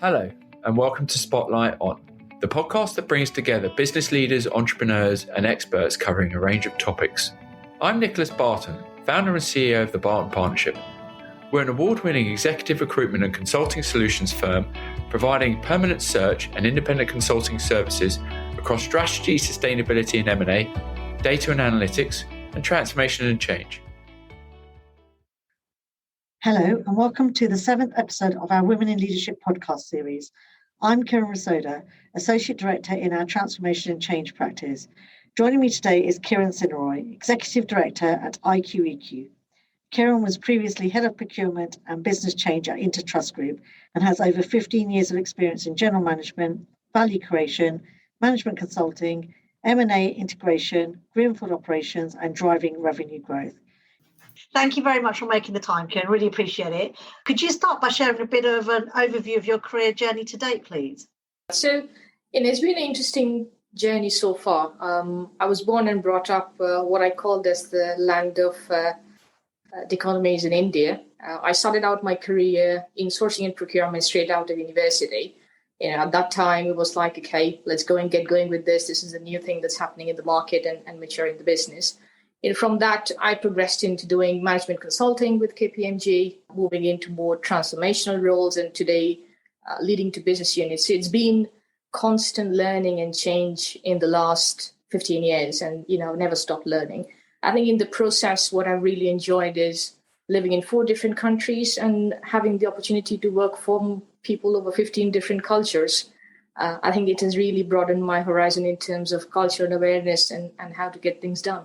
Hello, and welcome to Spotlight On, the podcast that brings together business leaders, entrepreneurs, and experts covering a range of topics. I'm Nicholas Barton, founder and CEO of the Barton Partnership. We're an award-winning executive recruitment and consulting solutions firm providing permanent search and independent consulting services across strategy, sustainability and M&A, data and analytics, and transformation and change. Hello, and welcome to the 7th episode of our Women in Leadership podcast series. I'm Kiran Rasoda, Associate Director in our Transformation and Change practice. Joining me today is Kiran Sinharoy, Executive Director at IQEQ. Kiran was previously Head of Procurement and Business Change at Intertrust Group and has over 15 years of experience in general management, value creation, management consulting, M&A integration, greenfield operations, and driving revenue growth. Thank you very much for making the time, Kiran. Really appreciate it. Could you start by sharing a bit of an overview of your career journey to date, please? So, it's been an interesting journey so far. I was born and brought up what I called as the land of the economies in India. I started out my career in sourcing and procurement straight out of university. At that time, it was like, okay, let's go and get going with this. This is a new thing that's happening in the market and maturing the business. And from that, I progressed into doing management consulting with KPMG, moving into more transformational roles, and today leading to business units. So it's been constant learning and change in the last 15 years and, never stopped learning. I think in the process, what I really enjoyed is living in 4 different countries and having the opportunity to work for people over 15 different cultures. I think it has really broadened my horizon in terms of cultural awareness and how to get things done.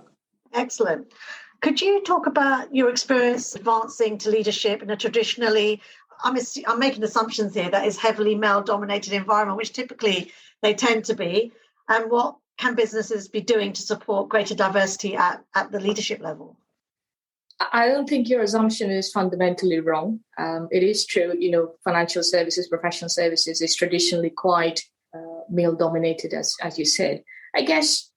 Excellent. Could you talk about your experience advancing to leadership in a traditionally, I'm making assumptions here, that is heavily male-dominated environment, which typically they tend to be, and what can businesses be doing to support greater diversity at the leadership level? I don't think your assumption is fundamentally wrong. It is true, financial services, professional services is traditionally quite male-dominated, as you said. I guess,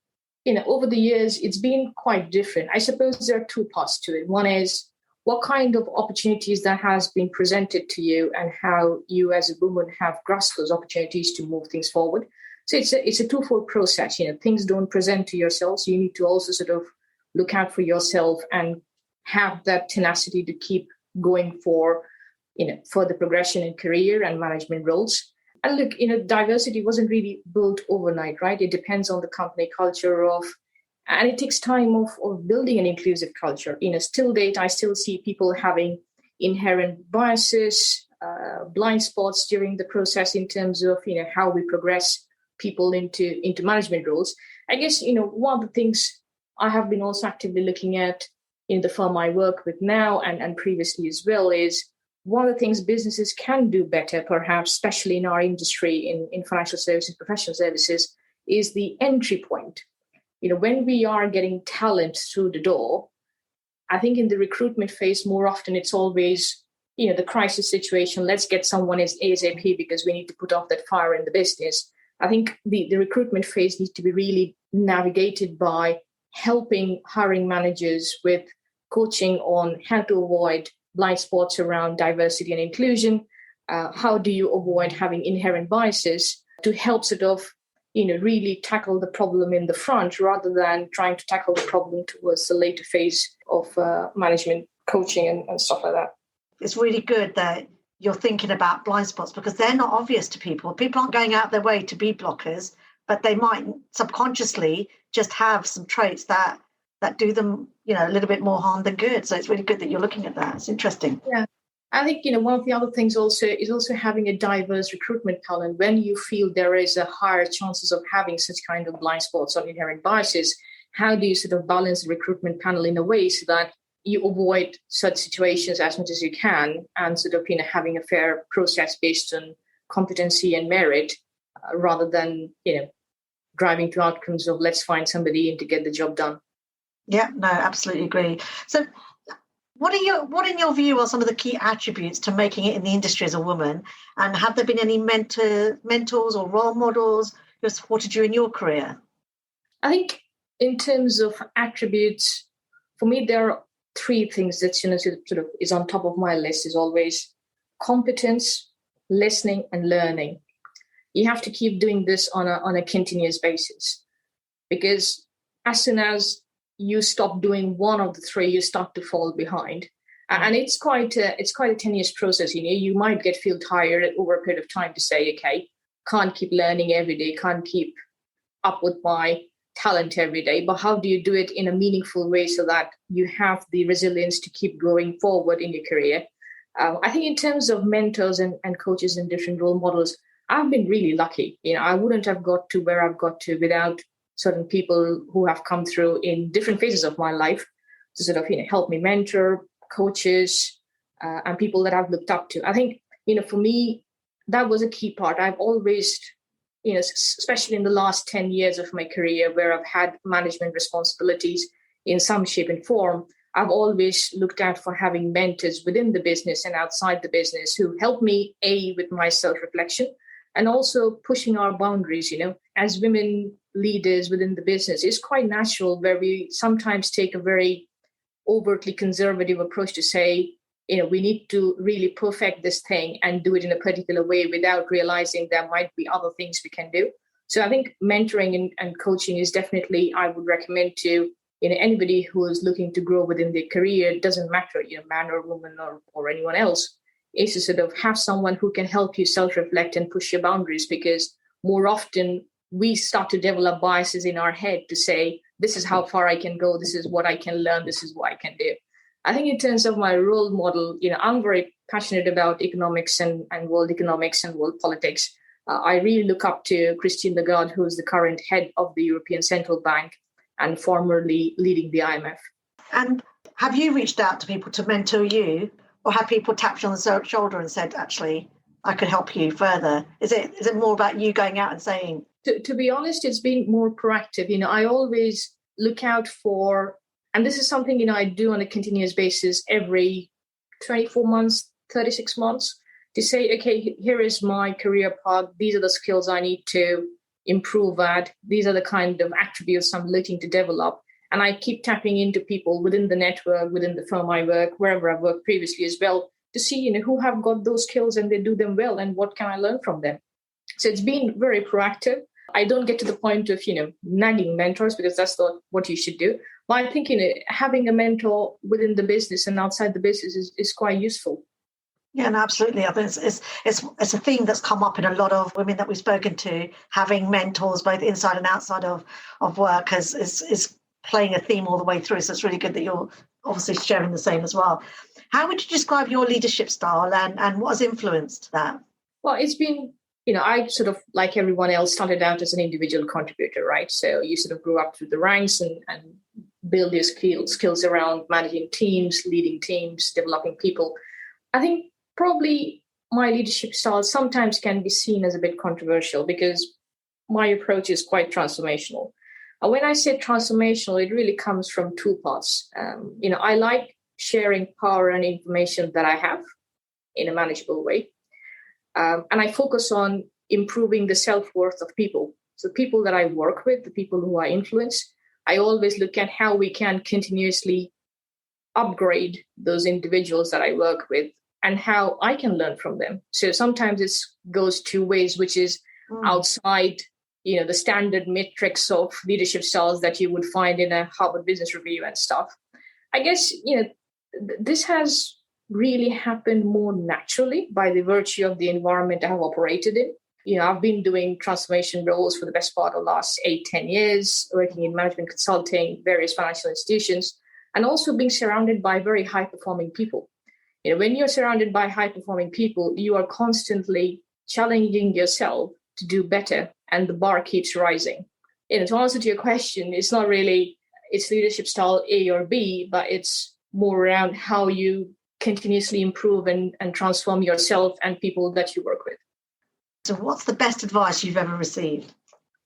over the years, it's been quite different. I suppose there are 2 parts to it. One is what kind of opportunities that has been presented to you and how you as a woman have grasped those opportunities to move things forward. So it's a twofold process. Things don't present to yourselves. You need to also sort of look out for yourself and have that tenacity to keep going for, further progression in career and management roles. And look, diversity wasn't really built overnight, right? It depends on the company culture and it takes time of building an inclusive culture. Still date, I still see people having inherent biases, blind spots during the process in terms of, how we progress people into management roles. I guess, one of the things I have been also actively looking at in the firm I work with now and previously as well is one of the things businesses can do better, perhaps, especially in our industry, in financial services, professional services, is the entry point. When we are getting talent through the door, I think in the recruitment phase, more often it's always, the crisis situation. Let's get someone as ASAP because we need to put off that fire in the business. I think the recruitment phase needs to be really navigated by helping hiring managers with coaching on how to avoid blind spots around diversity and inclusion. How do you avoid having inherent biases to help sort of, really tackle the problem in the front rather than trying to tackle the problem towards the later phase of management coaching and stuff like that. It's really good that you're thinking about blind spots because they're not obvious to people. People aren't going out their way to be blockers, but they might subconsciously just have some traits that do them, a little bit more harm than good. So it's really good that you're looking at that. It's interesting. Yeah. I think, one of the other things also is also having a diverse recruitment panel. And when you feel there is a higher chances of having such kind of blind spots or inherent biases, how do you sort of balance the recruitment panel in a way so that you avoid such situations as much as you can and sort of, having a fair process based on competency and merit rather than, driving to outcomes of let's find somebody in to get the job done. Yeah, no, absolutely agree. So what in your view are some of the key attributes to making it in the industry as a woman? And have there been any mentors or role models who have supported you in your career? I think in terms of attributes, for me, there are 3 things that sort of is on top of my list is always competence, listening and learning. You have to keep doing this on a continuous basis, because as soon as you stop doing one of the three, you start to fall behind. And it's quite a tenuous process. You might feel tired over a period of time to say, okay, can't keep learning every day, can't keep up with my talent every day. But how do you do it in a meaningful way so that you have the resilience to keep going forward in your career? I think in terms of mentors and coaches and different role models, I've been really lucky. I wouldn't have got to where I've got to without certain people who have come through in different phases of my life to sort of help me mentor, coaches, and people that I've looked up to. I think, for me, that was a key part. I've always, especially in the last 10 years of my career where I've had management responsibilities in some shape and form, I've always looked out for having mentors within the business and outside the business who help me, with my self-reflection and also pushing our boundaries. As women leaders within the business, it's quite natural where we sometimes take a very overtly conservative approach to say, we need to really perfect this thing and do it in a particular way without realizing there might be other things we can do. So I think mentoring and coaching is definitely, I would recommend to anybody who is looking to grow within their career. It doesn't matter, man or woman or anyone else, is to sort of have someone who can help you self-reflect and push your boundaries, because more often we start to develop biases in our head to say, this is how far I can go, this is what I can learn, this is what I can do. I think in terms of my role model, I'm very passionate about economics and world economics and world politics. I really look up to Christine Lagarde, who is the current head of the European Central Bank and formerly leading the IMF. And have you reached out to people to mentor you, or have people tapped you on the shoulder and said, actually, I could help you further? Is it more about you going out and saying? To be honest, it's been more proactive. I always look out for, and this is something, I do on a continuous basis every 24 months, 36 months, to say, okay, here is my career path. These are the skills I need to improve at. These are the kind of attributes I'm looking to develop. And I keep tapping into people within the network, within the firm I work, wherever I've worked previously as well, to see, who have got those skills and they do them well, and what can I learn from them. So it's been very proactive. I don't get to the point of, nagging mentors, because that's not what you should do. But I think, having a mentor within the business and outside the business is quite useful. Yeah, no, absolutely. I think it's a theme that's come up in a lot of women that we've spoken to. Having mentors both inside and outside of work is playing a theme all the way through. So it's really good that you're obviously sharing the same as well. How would you describe your leadership style and what has influenced that? Well, it's been, I sort of, like everyone else, started out as an individual contributor, right? So you sort of grew up through the ranks and build your skills around managing teams, leading teams, developing people. I think probably my leadership style sometimes can be seen as a bit controversial, because my approach is quite transformational. When I say transformational, it really comes from two parts. I like sharing power and information that I have in a manageable way. And I focus on improving the self-worth of people. So people that I work with, the people who I influence, I always look at how we can continuously upgrade those individuals that I work with and how I can learn from them. So sometimes it goes two ways, which is outside the standard metrics of leadership styles that you would find in a Harvard Business Review and stuff. I guess, this has really happened more naturally by the virtue of the environment I have operated in. I've been doing transformation roles for the best part of the last 8-10 years, working in management consulting, various financial institutions, and also being surrounded by very high-performing people. When you're surrounded by high-performing people, you are constantly challenging yourself to do better, and the bar keeps rising. To answer to your question, it's not really it's leadership style A or B, but it's more around how you continuously improve and transform yourself and people that you work with. So what's the best advice you've ever received?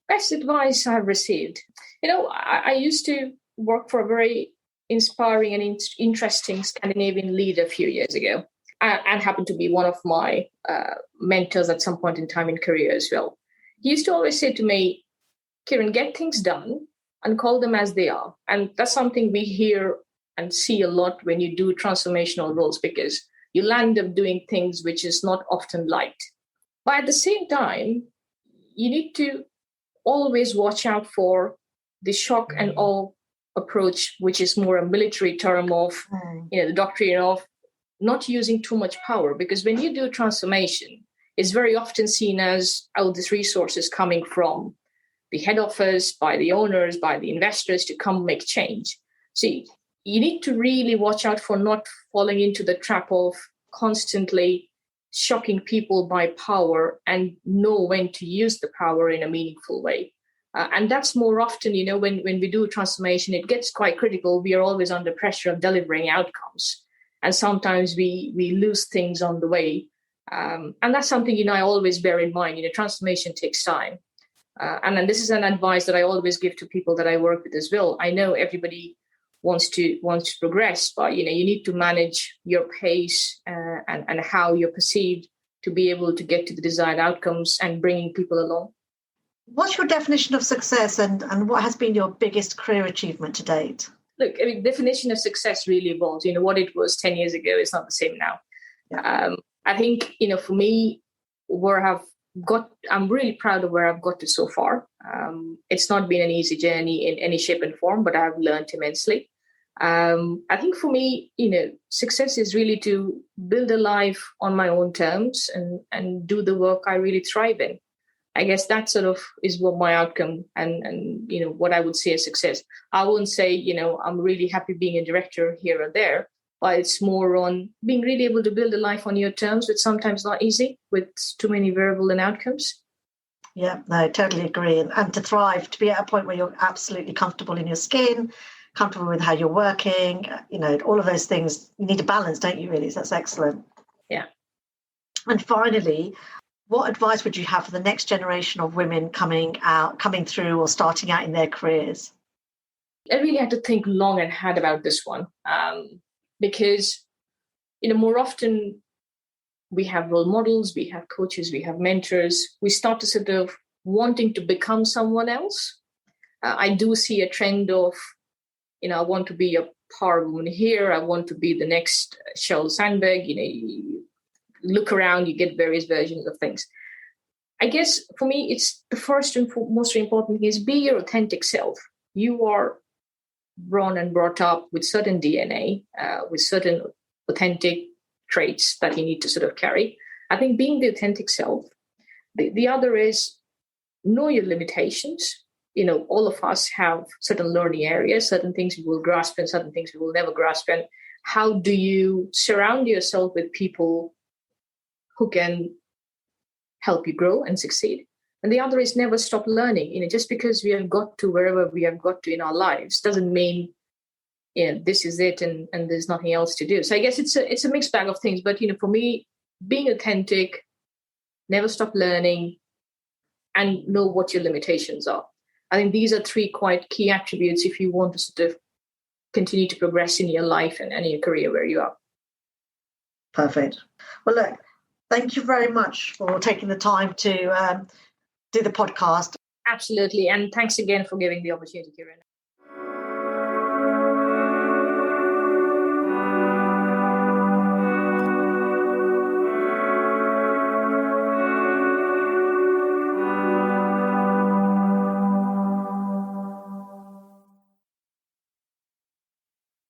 Best advice I've received. I used to work for a very inspiring and interesting Scandinavian leader a few years ago, and happened to be one of my mentors at some point in time in career as well. He used to always say to me, Kiran, get things done and call them as they are. And that's something we hear and see a lot when you do transformational roles, because you land up doing things which is not often liked. But at the same time, you need to always watch out for the shock and awe approach, which is more a military term of, the doctrine of not using too much power. Because when you do transformation, it's very often seen as, this resource is coming from the head office, by the owners, by the investors to come make change. So you need to really watch out for not falling into the trap of constantly shocking people by power and know when to use the power in a meaningful way. And that's more often, when we do transformation, it gets quite critical. We are always under pressure of delivering outcomes. And sometimes we lose things on the way. And that's something, I always bear in mind. Transformation takes time. And then this is an advice that I always give to people that I work with as well. I know everybody wants to progress, but you need to manage your pace and how you're perceived to be able to get to the desired outcomes and bringing people along. What's your definition of success, and what has been your biggest career achievement to date? Look, definition of success really evolves. What it was 10 years ago is not the same now. Yeah. I think, for me, I'm really proud of where I've got to so far. It's not been an easy journey in any shape and form, but I've learned immensely. I think for me, success is really to build a life on my own terms and do the work I really thrive in. I guess that sort of is what my outcome and what I would say is success. I wouldn't say, I'm really happy being a director here or there, but it's more on being really able to build a life on your terms, which sometimes not easy with too many variables and outcomes. Yeah, no, I totally agree. And to thrive, to be at a point where you're absolutely comfortable in your skin, comfortable with how you're working, all of those things, you need a balance, don't you, really? So that's excellent. Yeah. And finally, what advice would you have for the next generation of women coming through or starting out in their careers? I really had to think long and hard about this one because, more often we have role models, we have coaches, we have mentors. We start to sort of wanting to become someone else. I do see a trend of, I want to be a power woman here. I want to be the next Sheryl Sandberg. You look around, you get various versions of things. I guess for me, it's the first and most important thing is be your authentic self. You are born and brought up with certain DNA, with certain authentic traits that you need to sort of carry. I think being the authentic self. The other is know your limitations. All of us have certain learning areas, certain things we will grasp and certain things we will never grasp. And how do you surround yourself with people who can help you grow and succeed? And the other is never stop learning. Just because we have got to wherever we have got to in our lives doesn't mean, this is it and there's nothing else to do. So I guess it's a mixed bag of things. But, for me, being authentic, never stop learning, and know what your limitations are. I think these are three quite key attributes if you want to sort of continue to progress in your life and in your career where you are. Perfect. Well, look, thank you very much for taking the time to do the podcast. Absolutely. And thanks again for giving the opportunity, Kiran.